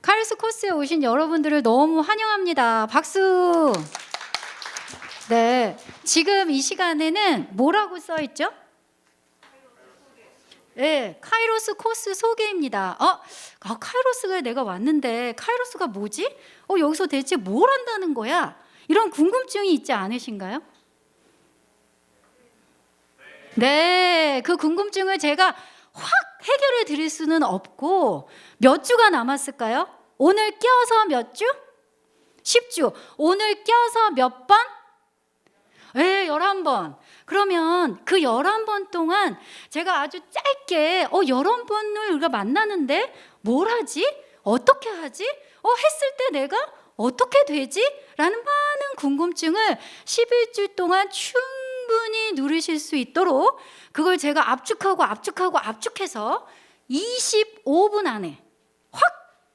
카이로스 코스에 오신 여러분들을 너무 환영합니다. 박수. 네, 지금 이 시간에는 뭐라고 써 있죠? 네, 카이로스 코스 소개입니다. 카이로스가 내가 왔는데 카이로스가 뭐지? 여기서 대체 뭘 한다는 거야? 이런 궁금증이 있지 않으신가요? 네, 그 궁금증을 제가 확 해결해 드릴 수는 없고 몇 주가 남았을까요? 오늘 껴서 몇 주? 10주. 오늘 껴서 몇 번? 네, 11번. 그러면 그 11번 동안 제가 아주 짧게 11번을 우리가 만나는데 뭘 하지? 어떻게 하지? 했을 때 내가 어떻게 되지? 라는 많은 궁금증을 11주 동안 충분히 누리실 수 있도록 그걸 제가 압축해서 25분 안에 확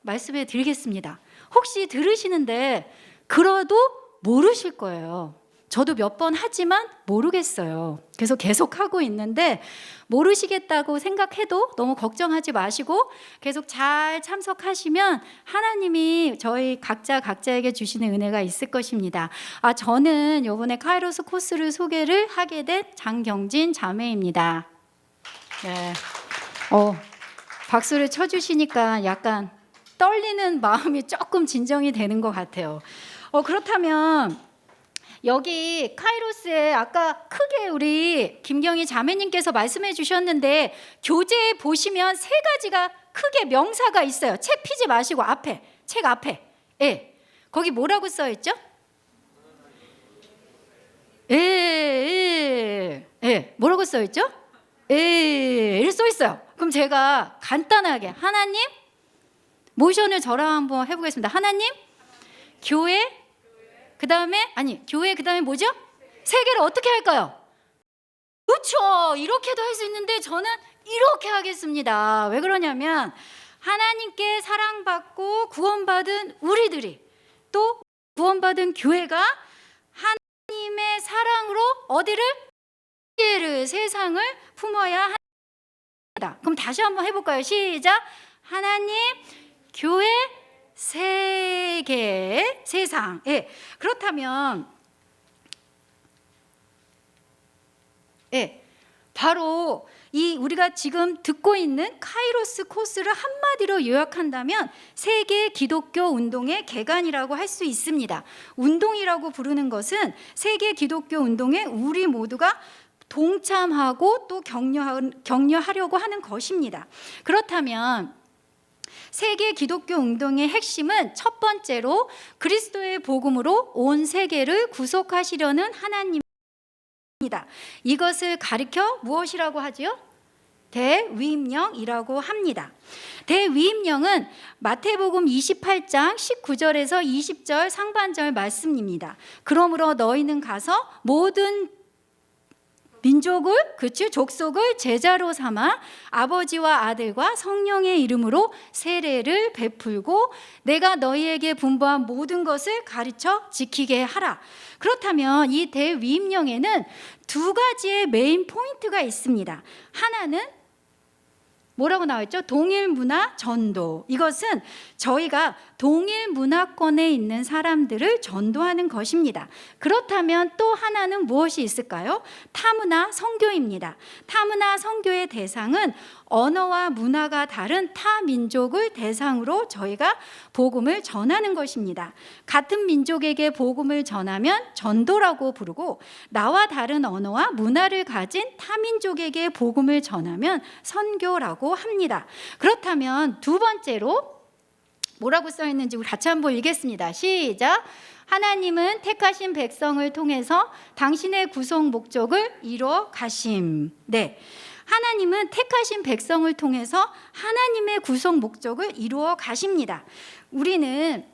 말씀해 드리겠습니다. 혹시 들으시는데 그래도 모르실 거예요. 저도 몇 번 하지만 모르겠어요. 그래서 계속 하고 있는데 모르시겠다고 생각해도 너무 걱정하지 마시고 계속 잘 참석하시면 하나님이 저희 각자에게 주시는 은혜가 있을 것입니다. 저는 이번에 카이로스 코스를 소개를 하게 된 장경진 자매입니다. 네. 박수를 쳐주시니까 약간 떨리는 마음이 조금 진정이 되는 것 같아요. 그렇다면 여기 카이로스에 아까 크게 우리 김경희 자매님께서 말씀해 주셨는데 교재에 보시면 세 가지가 크게 명사가 있어요. 책 피지 마시고 책 앞에. 예. 거기 뭐라고 써 있죠? 뭐라고 써 있죠? 이렇게 써 있어요. 그럼 제가 간단하게 하나님 모션을 저랑 한번 해보겠습니다. 하나님 교회 교회 그 다음에 뭐죠? 세계를 어떻게 할까요? 그렇죠. 이렇게도 할 수 있는데 저는 이렇게 하겠습니다. 왜 그러냐면 하나님께 사랑받고 구원받은 우리들이 또 구원받은 교회가 하나님의 사랑으로 어디를? 세상을 품어야 합니다. 그럼 다시 한번 해볼까요? 시작. 하나님, 교회, 세계, 세상. 그렇다면 바로 이 우리가 지금 듣고 있는 카이로스 코스를 한마디로 요약한다면 세계 기독교 운동의 개간이라고 할 수 있습니다. 운동이라고 부르는 것은 세계 기독교 운동에 우리 모두가 동참하고 또 격려하려고 하는 것입니다. 그렇다면 세계 기독교 운동의 핵심은 첫 번째로 그리스도의 복음으로 온 세계를 구속하시려는 하나님입니다. 이것을 가리켜 무엇이라고 하지요? 대위임령이라고 합니다. 대위임령은 마태복음 28장 19절에서 20절 상반절 말씀입니다. 그러므로 너희는 가서 모든 민족을 족속을 제자로 삼아 아버지와 아들과 성령의 이름으로 세례를 베풀고 내가 너희에게 분부한 모든 것을 가르쳐 지키게 하라. 그렇다면 이 대위임령에는 두 가지의 메인 포인트가 있습니다. 하나는 뭐라고 나와 있죠? 동일 문화 전도. 이것은 저희가 동일 문화권에 있는 사람들을 전도하는 것입니다. 그렇다면 또 하나는 무엇이 있을까요? 타문화 선교입니다. 타문화 선교의 대상은 언어와 문화가 다른 타 민족을 대상으로 저희가 복음을 전하는 것입니다. 같은 민족에게 복음을 전하면 전도라고 부르고 나와 다른 언어와 문화를 가진 타 민족에게 복음을 전하면 선교라고 합니다. 그렇다면 두 번째로 뭐라고 써 있는지 우리 같이 한번 읽겠습니다. 시작. 하나님은 택하신 백성을 통해서 당신의 구속 목적을 이루어 가심. 네. 하나님은 택하신 백성을 통해서 하나님의 구속 목적을 이루어 가십니다. 우리는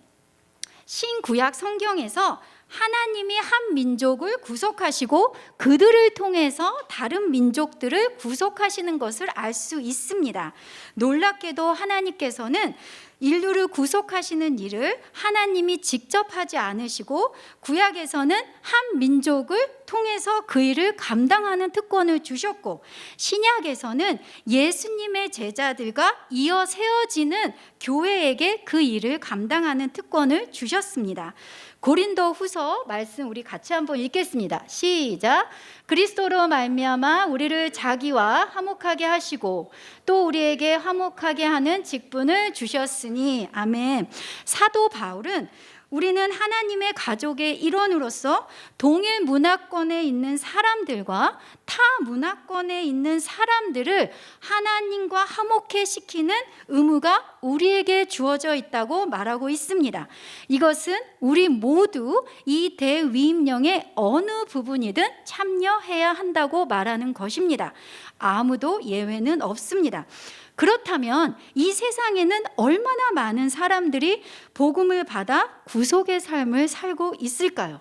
신구약 성경에서 하나님이 한 민족을 구속하시고 그들을 통해서 다른 민족들을 구속하시는 것을 알 수 있습니다. 놀랍게도 하나님께서는 인류를 구속하시는 일을 하나님이 직접 하지 않으시고 구약에서는 한 민족을 통해서 그 일을 감당하는 특권을 주셨고, 신약에서는 예수님의 제자들과 이어 세워지는 교회에게 그 일을 감당하는 특권을 주셨습니다. 고린도후서 말씀 우리 같이 한번 읽겠습니다. 시작. 그리스도로 말미암아 우리를 자기와 화목하게 하시고 또 우리에게 화목하게 하는 직분을 주셨으니. 아멘. 사도 바울은 우리는 하나님의 가족의 일원으로서 동일 문화권에 있는 사람들과 타 문화권에 있는 사람들을 하나님과 화목해 시키는 의무가 우리에게 주어져 있다고 말하고 있습니다. 이것은 우리 모두 이 대위임령의 어느 부분이든 참여해야 한다고 말하는 것입니다. 아무도 예외는 없습니다. 그렇다면 이 세상에는 얼마나 많은 사람들이 복음을 받아 구속의 삶을 살고 있을까요?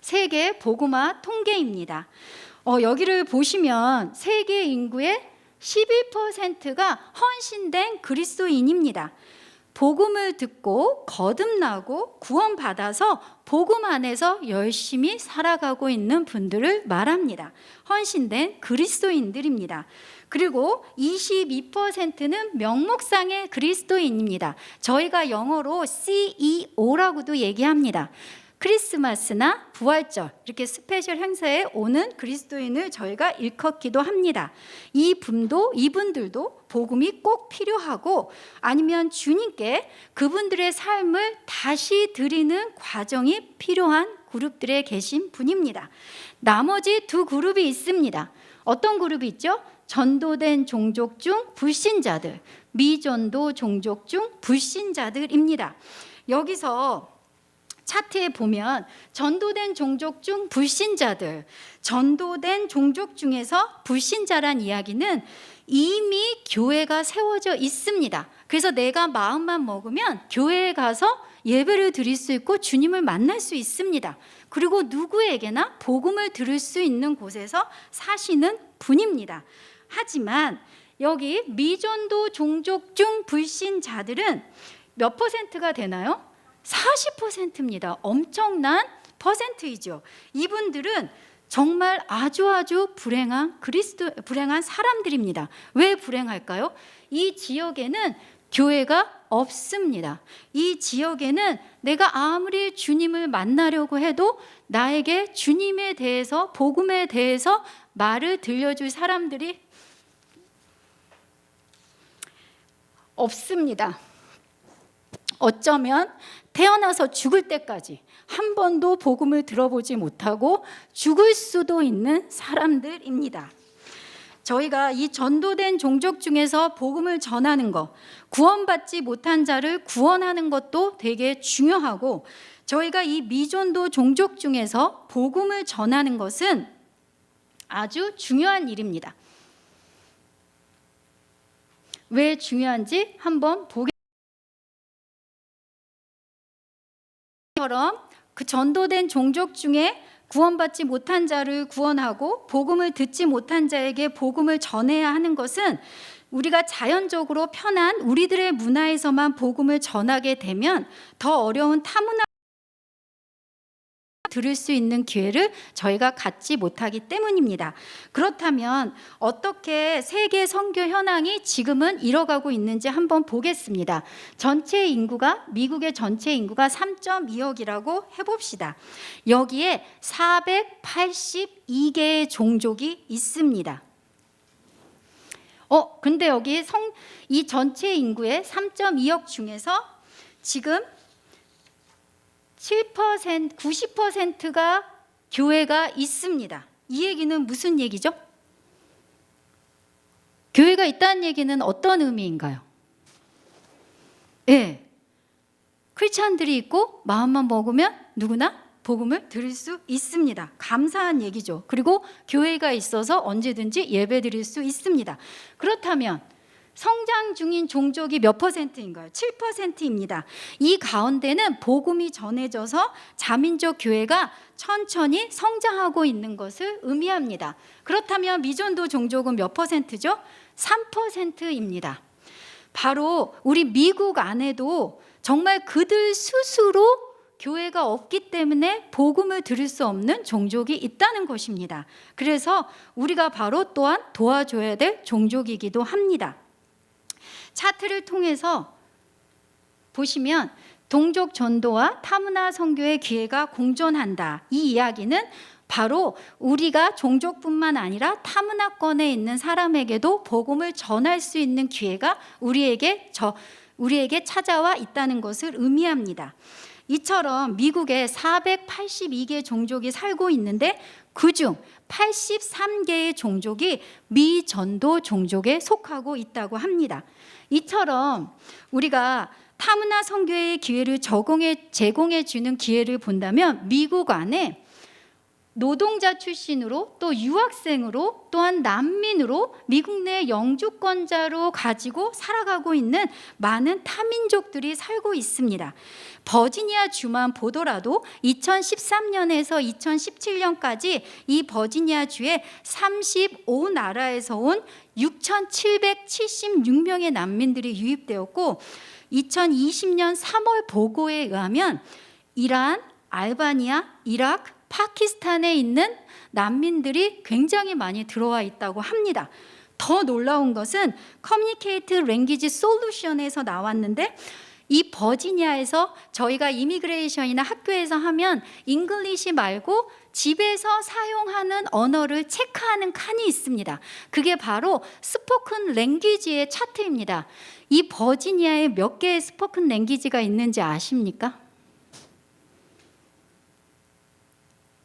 세계 복음화 통계입니다. 여기를 보시면 세계 인구의 11%가 헌신된 그리스도인입니다. 복음을 듣고 거듭나고 구원받아서 복음 안에서 열심히 살아가고 있는 분들을 말합니다. 헌신된 그리스도인들입니다. 그리고 22%는 명목상의 그리스도인입니다. 저희가 영어로 CEO라고도 얘기합니다. 크리스마스나 부활절 이렇게 스페셜 행사에 오는 그리스도인을 저희가 일컫기도 합니다. 이분들도 복음이 꼭 필요하고 아니면 주님께 그분들의 삶을 다시 드리는 과정이 필요한 그룹들에 계신 분입니다. 나머지 두 그룹이 있습니다. 어떤 그룹이 있죠? 전도된 종족 중 불신자들, 미전도 종족 중 불신자들입니다. 여기서 차트에 보면 전도된 종족 중 불신자들, 전도된 종족 중에서 불신자란 이야기는 이미 교회가 세워져 있습니다. 그래서 내가 마음만 먹으면 교회에 가서 예배를 드릴 수 있고 주님을 만날 수 있습니다. 그리고 누구에게나 복음을 들을 수 있는 곳에서 사시는 분입니다. 하지만 여기 미전도 종족 중 불신자들은 몇 퍼센트가 되나요? 40%입니다. 엄청난 퍼센트이죠. 이분들은 정말 아주 불행한 사람들입니다. 왜 불행할까요? 이 지역에는 교회가 없습니다. 이 지역에는 내가 아무리 주님을 만나려고 해도 나에게 주님에 대해서, 복음에 대해서 말을 들려줄 사람들이 없습니다. 어쩌면 태어나서 죽을 때까지 한 번도 복음을 들어보지 못하고 죽을 수도 있는 사람들입니다. 저희가 이 전도된 종족 중에서 복음을 전하는 것, 구원받지 못한 자를 구원하는 것도 되게 중요하고, 저희가 이 미전도 종족 중에서 복음을 전하는 것은 아주 중요한 일입니다. 왜 중요한지 한번 보겠습니다. 그 전도된 종족 중에 구원받지 못한 자를 구원하고 복음을 듣지 못한 자에게 복음을 전해야 하는 것은 우리가 자연적으로 편한 우리들의 문화에서만 복음을 전하게 되면 더 어려운 타문화 들을 수 있는 기회를 저희가 갖지 못하기 때문입니다. 그렇다면 어떻게 세계 선교 현황이 지금은 이뤄가고 있는지 한번 보겠습니다. 미국의 전체 인구가 3.2억이라고 해봅시다. 여기에 482개의 종족이 있습니다. 근데 여기 이 전체 인구의 3.2억 중에서 지금 7%, 90%가 교회가 있습니다. 이 얘기는 무슨 얘기죠? 교회가 있다는 얘기는 어떤 의미인가요? 크리스찬들이 있고 마음만 먹으면 누구나 복음을 들을 수 있습니다. 감사한 얘기죠. 그리고 교회가 있어서 언제든지 예배 드릴 수 있습니다. 그렇다면 성장 중인 종족이 몇 %인가요? 7%입니다. 이 가운데는 복음이 전해져서 자민족 교회가 천천히 성장하고 있는 것을 의미합니다. 그렇다면 미전도 종족은 몇 %죠? 3%입니다. 바로 우리 미국 안에도 정말 그들 스스로 교회가 없기 때문에 복음을 들을 수 없는 종족이 있다는 것입니다. 그래서 우리가 바로 또한 도와줘야 될 종족이기도 합니다. 차트를 통해서 보시면 동족 전도와 타문화 선교의 기회가 공존한다. 이 이야기는 바로 우리가 종족뿐만 아니라 타문화권에 있는 사람에게도 복음을 전할 수 있는 기회가 우리에게 찾아와 있다는 것을 의미합니다. 이처럼 미국에 482개 종족이 살고 있는데 그중 83개의 종족이 미전도 종족에 속하고 있다고 합니다. 이처럼 우리가 타문화 선교의 기회를 제공해 주는 기회를 본다면 미국 안에 노동자 출신으로 또 유학생으로 또한 난민으로 미국 내 영주권자로 가지고 살아가고 있는 많은 타민족들이 살고 있습니다. 버지니아 주만 보더라도 2013년에서 2017년까지 이 버지니아 주에 35나라에서 온 6,776명의 난민들이 유입되었고 2020년 3월 보고에 의하면 이란, 알바니아, 이라크, 파키스탄에 있는 난민들이 굉장히 많이 들어와 있다고 합니다. 더 놀라운 것은 커뮤니케이트 랭귀지 솔루션에서 나왔는데 이 버지니아에서 저희가 이미그레이션이나 학교에서 하면 잉글리시 말고 집에서 사용하는 언어를 체크하는 칸이 있습니다. 그게 바로 스포큰 랭귀지의 차트입니다. 이 버지니아에 몇 개의 스포큰 랭귀지가 있는지 아십니까?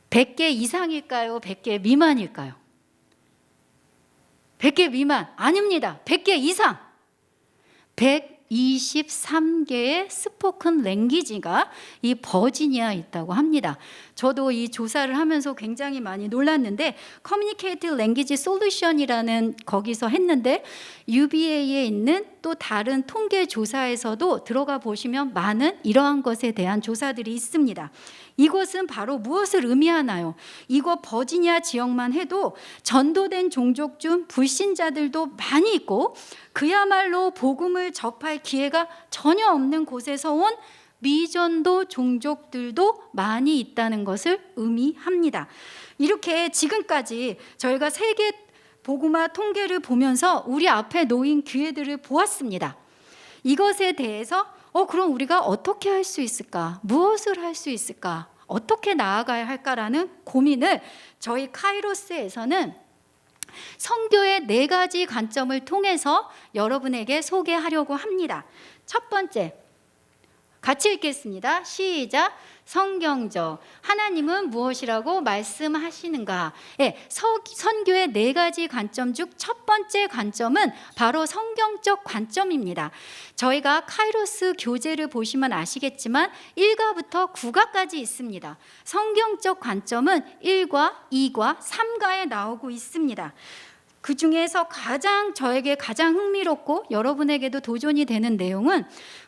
100개 이상일까요? 100개 미만일까요? 100개 미만 아닙니다. 100개 이상. 123개의 스포큰 랭귀지가 이 버지니아에 있다고 합니다. 저도 이 조사를 하면서 굉장히 많이 놀랐는데 커뮤니케이트 랭귀지 솔루션이라는 거기서 했는데 UBA에 있는 또 다른 통계 조사에서도 들어가 보시면 많은 이러한 것에 대한 조사들이 있습니다. 이것은 바로 무엇을 의미하나요? 이곳 버지니아 지역만 해도 전도된 종족 중 불신자들도 많이 있고 그야말로 복음을 접할 기회가 전혀 없는 곳에서 온 미전도 종족들도 많이 있다는 것을 의미합니다. 이렇게 지금까지 저희가 세계 복음화 통계를 보면서 우리 앞에 놓인 기회들을 보았습니다. 이것에 대해서 그럼 우리가 어떻게 할 수 있을까? 무엇을 할 수 있을까? 어떻게 나아가야 할까라는 고민을 저희 카이로스에서는 선교의 4가지 관점을 통해서 여러분에게 소개하려고 합니다. 첫 번째, 같이 읽겠습니다. 시작. 성경적. 하나님은 무엇이라고 말씀하시는가? 선교의 4가지 관점 중 첫 번째 관점은 바로 성경적 관점입니다. 저희가 카이로스 교재를 보시면 아시겠지만 1과부터 9과까지 있습니다. 성경적 관점은 1과, 2과, 3과에 나오고 있습니다. 그 중에서 저에게 가장 흥미롭고 여러분에게도 도전이 되는 내용은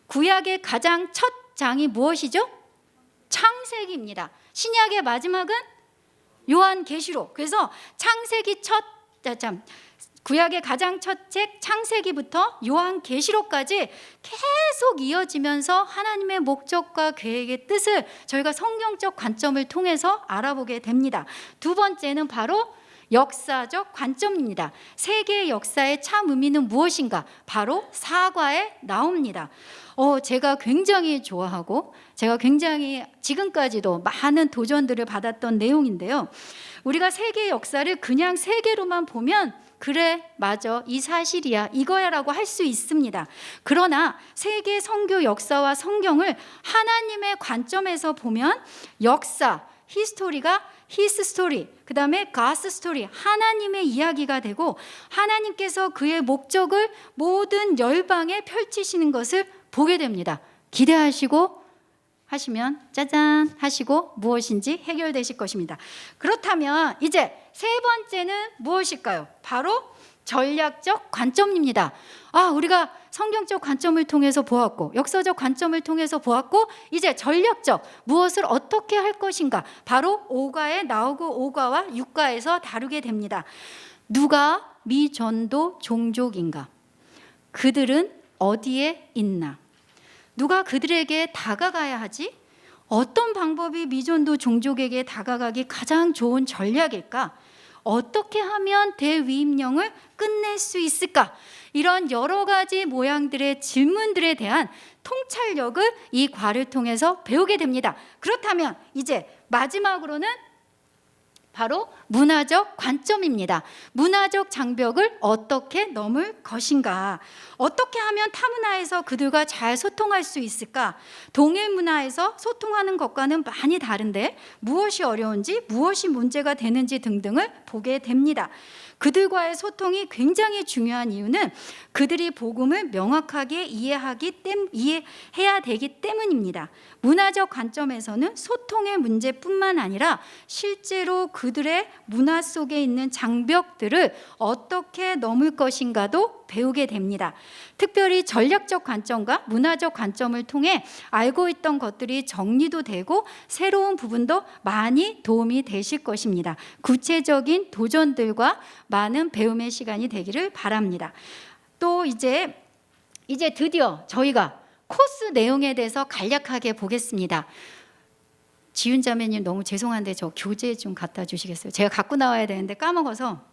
구약의 가장 첫 장이 무엇이죠? 창세기입니다. 신약의 마지막은 요한계시록. 그래서 구약의 가장 첫 책 창세기부터 요한계시록까지 계속 이어지면서 하나님의 목적과 계획의 뜻을 저희가 성경적 관점을 통해서 알아보게 됩니다. 두 번째는 바로 역사적 관점입니다. 세계의 역사의 참 의미는 무엇인가? 바로 4과에 나옵니다. 제가 굉장히 좋아하고 제가 굉장히 지금까지도 많은 도전들을 받았던 내용인데요. 우리가 세계의 역사를 그냥 세계로만 보면 그래, 맞아, 이 사실이야, 이거야 라고 할 수 있습니다. 그러나 세계 선교 역사와 성경을 하나님의 관점에서 보면 역사, 히스토리가 히스 스토리, 그 다음에 가스 스토리, 하나님의 이야기가 되고 하나님께서 그의 목적을 모든 열방에 펼치시는 것을 보게 됩니다. 기대하시고 하시면 짜잔 하시고 무엇인지 해결되실 것입니다. 그렇다면 이제 세 번째는 무엇일까요? 바로 전략적 관점입니다. 우리가 성경적 관점을 통해서 보았고 역사적 관점을 통해서 보았고 이제 전략적 무엇을 어떻게 할 것인가 바로 5가에 나오고 5가와 6가에서 다루게 됩니다. 누가 미전도 종족인가? 그들은 어디에 있나? 누가 그들에게 다가가야 하지? 어떤 방법이 미전도 종족에게 다가가기 가장 좋은 전략일까? 어떻게 하면 대위임령을 끝낼 수 있을까? 이런 여러 가지 모양들의 질문들에 대한 통찰력을 이 과를 통해서 배우게 됩니다. 그렇다면 이제 마지막으로는 바로 문화적 관점입니다. 문화적 장벽을 어떻게 넘을 것인가? 어떻게 하면 타문화에서 그들과 잘 소통할 수 있을까? 동일 문화에서 소통하는 것과는 많이 다른데 무엇이 어려운지, 무엇이 문제가 되는지 등등을 보게 됩니다. 그들과의 소통이 굉장히 중요한 이유는 그들이 복음을 명확하게 이해해야 되기 때문입니다. 문화적 관점에서는 소통의 문제뿐만 아니라 실제로 그들의 문화 속에 있는 장벽들을 어떻게 넘을 것인가도 배우게 됩니다. 특별히 전략적 관점과 문화적 관점을 통해 알고 있던 것들이 정리도 되고 새로운 부분도 많이 도움이 되실 것입니다. 구체적인 도전들과 많은 배움의 시간이 되기를 바랍니다. 또 이제 드디어 저희가 코스 내용에 대해서 간략하게 보겠습니다. 지윤 자매님 너무 죄송한데 저 교재 좀 갖다 주시겠어요? 제가 갖고 나와야 되는데 까먹어서.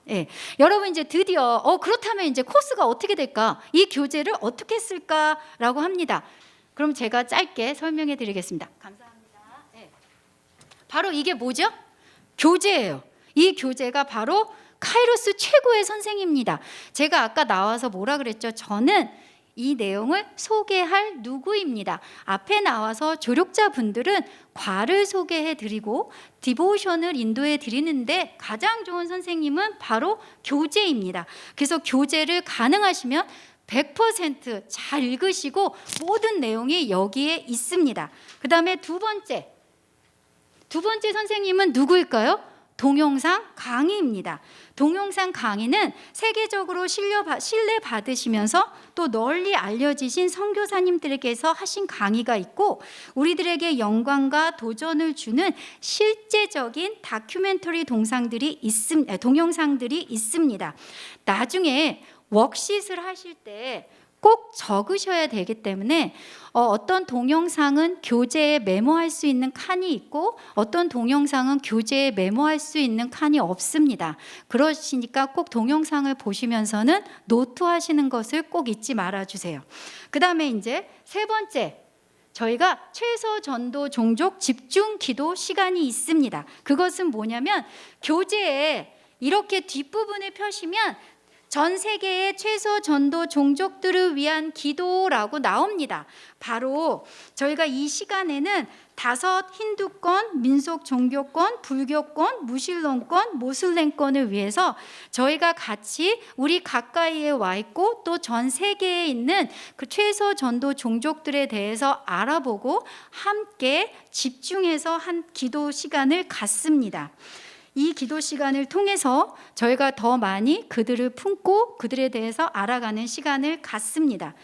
여러분 이제 드디어 그렇다면 이제 코스가 어떻게 될까? 이 교재를 어떻게 쓸까라고 합니다. 그럼 제가 짧게 설명해 드리겠습니다. 감사합니다. 바로 이게 뭐죠? 교재예요. 이 교재가 바로 카이로스 최고의 선생입니다. 제가 아까 나와서 뭐라 그랬죠? 저는 이 내용을 소개할 누구입니다. 앞에 나와서 조력자분들은 과를 소개해 드리고 디보션을 인도해 드리는데 가장 좋은 선생님은 바로 교재입니다. 그래서 교재를 가능하시면 100% 잘 읽으시고 모든 내용이 여기에 있습니다. 그 다음에 두 번째 선생님은 누구일까요? 동영상 강의입니다. 동영상 강의는 세계적으로 신뢰받으시면서 또 널리 알려지신 선교사님들께서 하신 강의가 있고 우리들에게 영광과 도전을 주는 실제적인 다큐멘터리 동영상들이 있습니다. 나중에 워크시트를 하실 때 꼭 적으셔야 되기 때문에 어떤 동영상은 교재에 메모할 수 있는 칸이 있고 어떤 동영상은 교재에 메모할 수 있는 칸이 없습니다. 그러시니까 꼭 동영상을 보시면서는 노트하시는 것을 꼭 잊지 말아주세요. 그 다음에 이제 세 번째, 저희가 최소 전도 종족 집중 기도 시간이 있습니다. 그것은 뭐냐면 교재에 이렇게 뒷부분을 펴시면 전 세계의 최소 전도 종족들을 위한 기도라고 나옵니다. 바로 저희가 이 시간에는 5 힌두권, 민속 종교권, 불교권, 무신론권, 모슬렘권을 위해서 저희가 같이 우리 가까이에 와 있고 또 전 세계에 있는 그 최소 전도 종족들에 대해서 알아보고 함께 집중해서 한 기도 시간을 갖습니다. 이 기도 시간을 통해서 저희가 더 많이 그들을 품고 그들에 대해서 알아가는 시간을 갖습니다.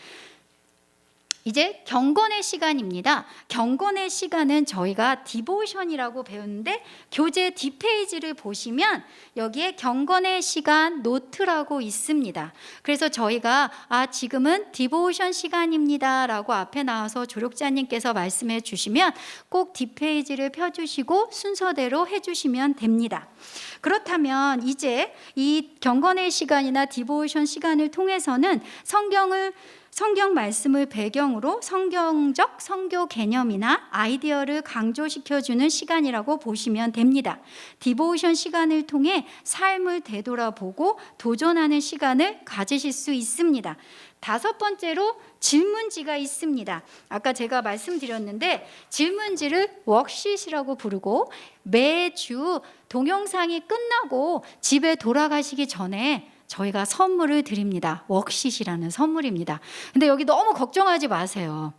이제 경건의 시간입니다. 경건의 시간은 저희가 디보션이라고 배우는데 교재 뒷페이지를 보시면 여기에 경건의 시간 노트라고 있습니다. 그래서 저희가 지금은 디보션 시간입니다 라고 앞에 나와서 조력자님께서 말씀해 주시면 꼭 뒷페이지를 펴주시고 순서대로 해주시면 됩니다. 그렇다면 이제 이 경건의 시간이나 디보션 시간을 통해서는 성경 말씀을 배경으로 성경적 성교 개념이나 아이디어를 강조시켜주는 시간이라고 보시면 됩니다. 디보션 시간을 통해 삶을 되돌아보고 도전하는 시간을 가지실 수 있습니다. 5번째로 질문지가 있습니다. 아까 제가 말씀드렸는데 질문지를 워크시트라고 부르고 매주 동영상이 끝나고 집에 돌아가시기 전에 저희가 선물을 드립니다. 워크시트라는 선물입니다. 근데 여기 너무 걱정하지 마세요.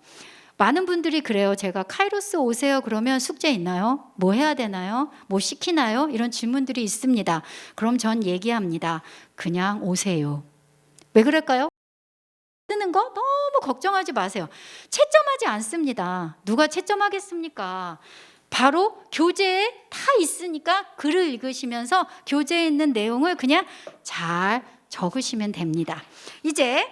많은 분들이 그래요. 제가 카이로스 오세요 그러면 숙제 있나요? 뭐 해야 되나요? 뭐 시키나요? 이런 질문들이 있습니다. 그럼 전 얘기합니다. 그냥 오세요. 왜 그럴까요? 뜨는 거 너무 걱정하지 마세요. 채점하지 않습니다. 누가 채점하겠습니까? 바로 교재에 다 있으니까 글을 읽으시면서 교재에 있는 내용을 그냥 잘 적으시면 됩니다. 이제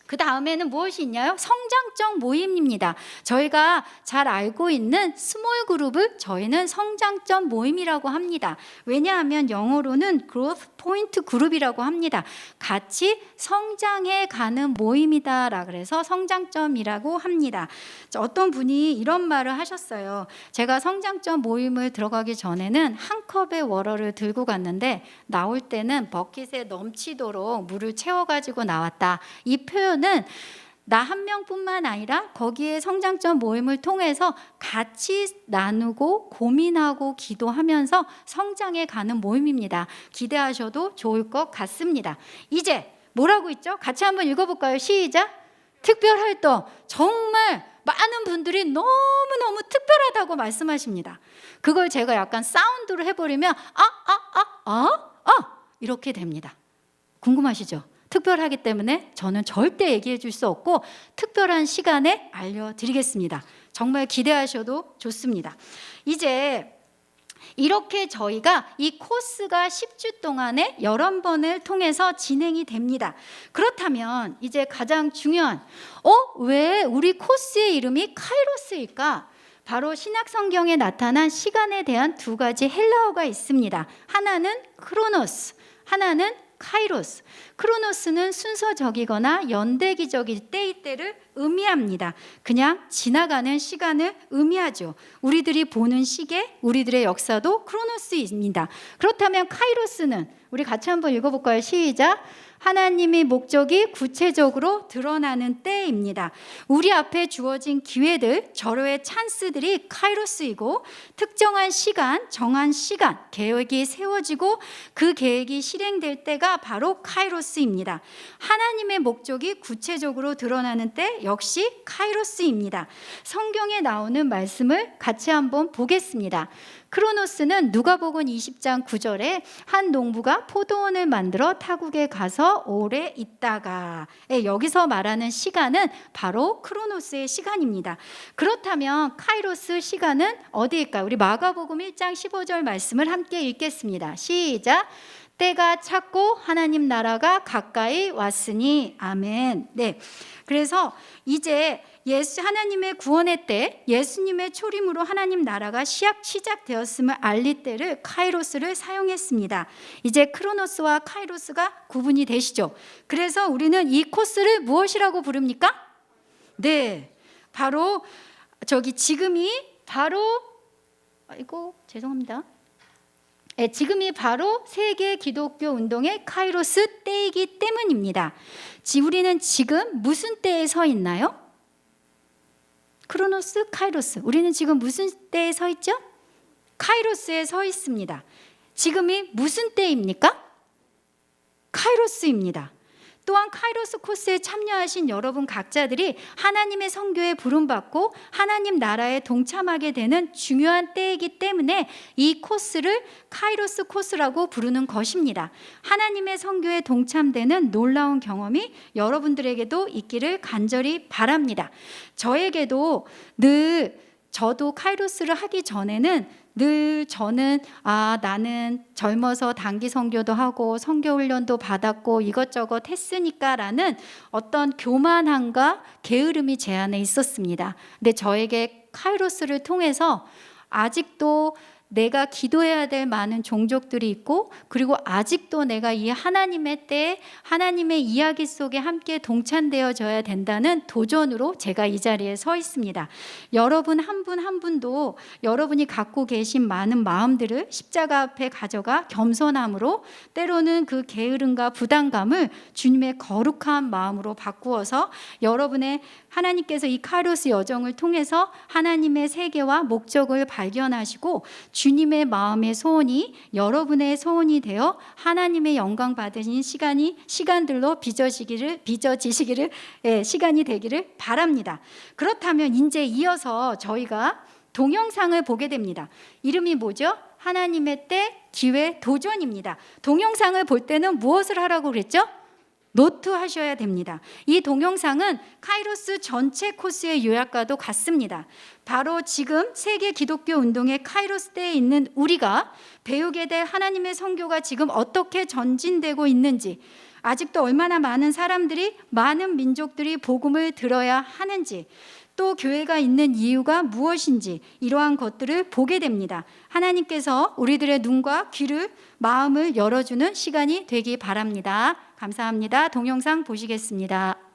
그 다음에는 무엇이 있냐요? 성장적 모임입니다. 저희가 잘 알고 있는 스몰 그룹을 저희는 성장적 모임이라고 합니다. 왜냐하면 영어로는 growth point 그룹이라고 합니다. 같이 성장해 가는 모임이다. 그래서 성장점이라고 합니다. 어떤 분이 이런 말을 하셨어요. 제가 성장점 모임을 들어가기 전에는 한 컵의 워러를 들고 갔는데 나올 때는 버킷에 넘치도록 물을 채워가지고 나왔다. 이 표현 는 나 한 명뿐만 아니라 거기에 성장점 모임을 통해서 같이 나누고 고민하고 기도하면서 성장해 가는 모임입니다. 기대하셔도 좋을 것 같습니다. 이제 뭐라고 있죠? 같이 한번 읽어볼까요? 시작! 특별활동. 정말 많은 분들이 너무너무 특별하다고 말씀하십니다. 그걸 제가 약간 사운드로 해버리면 이렇게 됩니다. 궁금하시죠? 특별하기 때문에 저는 절대 얘기해 줄 수 없고 특별한 시간에 알려드리겠습니다. 정말 기대하셔도 좋습니다. 이제 이렇게 저희가 이 코스가 10주 동안에 11번을 통해서 진행이 됩니다. 그렇다면 이제 가장 중요한 왜 우리 코스의 이름이 카이로스일까? 바로 신약 성경에 나타난 시간에 대한 두 가지 헬라어가 있습니다. 하나는 크로노스, 하나는 카이로스. 크로노스는 순서적이거나 연대기적일 때를 의미합니다. 그냥 지나가는 시간을 의미하죠. 우리들이 보는 시계, 우리들의 역사도 크로노스입니다. 그렇다면 카이로스는 우리 같이 한번 읽어볼까요? 시작! 하나님의 목적이 구체적으로 드러나는 때입니다. 우리 앞에 주어진 기회들, 절호의 찬스들이 카이로스이고 특정한 시간, 정한 시간, 계획이 세워지고 그 계획이 실행될 때가 바로 카이로스입니다. 하나님의 목적이 구체적으로 드러나는 때 역시 카이로스입니다. 성경에 나오는 말씀을 같이 한번 보겠습니다. 크로노스는 누가복음 20장 9절에 한 농부가 포도원을 만들어 타국에 가서 오래 있다가 여기서 말하는 시간은 바로 크로노스의 시간입니다. 그렇다면 카이로스 시간은 어디일까요? 우리 마가복음 1장 15절 말씀을 함께 읽겠습니다. 시작! 때가 찼고 하나님 나라가 가까이 왔으니 아멘. 네, 그래서 이제 하나님의 구원의 때, 예수님의 초림으로 하나님 나라가 시작되었음을 알릴 때를 카이로스를 사용했습니다. 이제 크로노스와 카이로스가 구분이 되시죠. 그래서 우리는 이 코스를 무엇이라고 부릅니까? 네, 바로 지금이 바로 죄송합니다. 지금이 바로 세계 기독교 운동의 카이로스 때이기 때문입니다. 우리는 지금 무슨 때에 서 있나요? 크로노스, 카이로스. 우리는 지금 무슨 때에 서 있죠? 카이로스에 서 있습니다. 지금이 무슨 때입니까? 카이로스입니다. 또한 카이로스 코스에 참여하신 여러분 각자들이 하나님의 선교에 부름받고 하나님 나라에 동참하게 되는 중요한 때이기 때문에 이 코스를 카이로스 코스라고 부르는 것입니다. 하나님의 선교에 동참되는 놀라운 경험이 여러분들에게도 있기를 간절히 바랍니다. 저도 카이로스를 하기 전에는 늘 저는 나는 젊어서 단기 선교도 하고 선교 훈련도 받았고 이것저것 했으니까 라는 어떤 교만함과 게으름이 제 안에 있었습니다. 근데 저에게 카이로스를 통해서 아직도 내가 기도해야 될 많은 종족들이 있고 그리고 아직도 내가 이 하나님의 때에 하나님의 이야기 속에 함께 동참되어져야 된다는 도전으로 제가 이 자리에 서 있습니다. 여러분 한 분 한 분도 여러분이 갖고 계신 많은 마음들을 십자가 앞에 가져가 겸손함으로 때로는 그 게으름과 부담감을 주님의 거룩한 마음으로 바꾸어서 여러분의 하나님께서 이 카이로스 여정을 통해서 하나님의 세계와 목적을 발견하시고 주님의 마음의 소원이 여러분의 소원이 되어 하나님의 영광 받으신 시간들로 빚어지시기를 시간이 되기를 바랍니다. 그렇다면 이제 이어서 저희가 동영상을 보게 됩니다. 이름이 뭐죠? 하나님의 때 기회 도전입니다. 동영상을 볼 때는 무엇을 하라고 그랬죠? 노트하셔야 됩니다. 이 동영상은 카이로스 전체 코스의 요약과도 같습니다. 바로 지금 세계 기독교 운동의 카이로스 때에 있는 우리가 배우게 될 하나님의 선교가 지금 어떻게 전진되고 있는지, 아직도 얼마나 많은 사람들이, 많은 민족들이 복음을 들어야 하는지, 또 교회가 있는 이유가 무엇인지, 이러한 것들을 보게 됩니다. 하나님께서 우리들의 눈과 귀를, 마음을 열어주는 시간이 되기 바랍니다. 감사합니다. 동영상 보시겠습니다.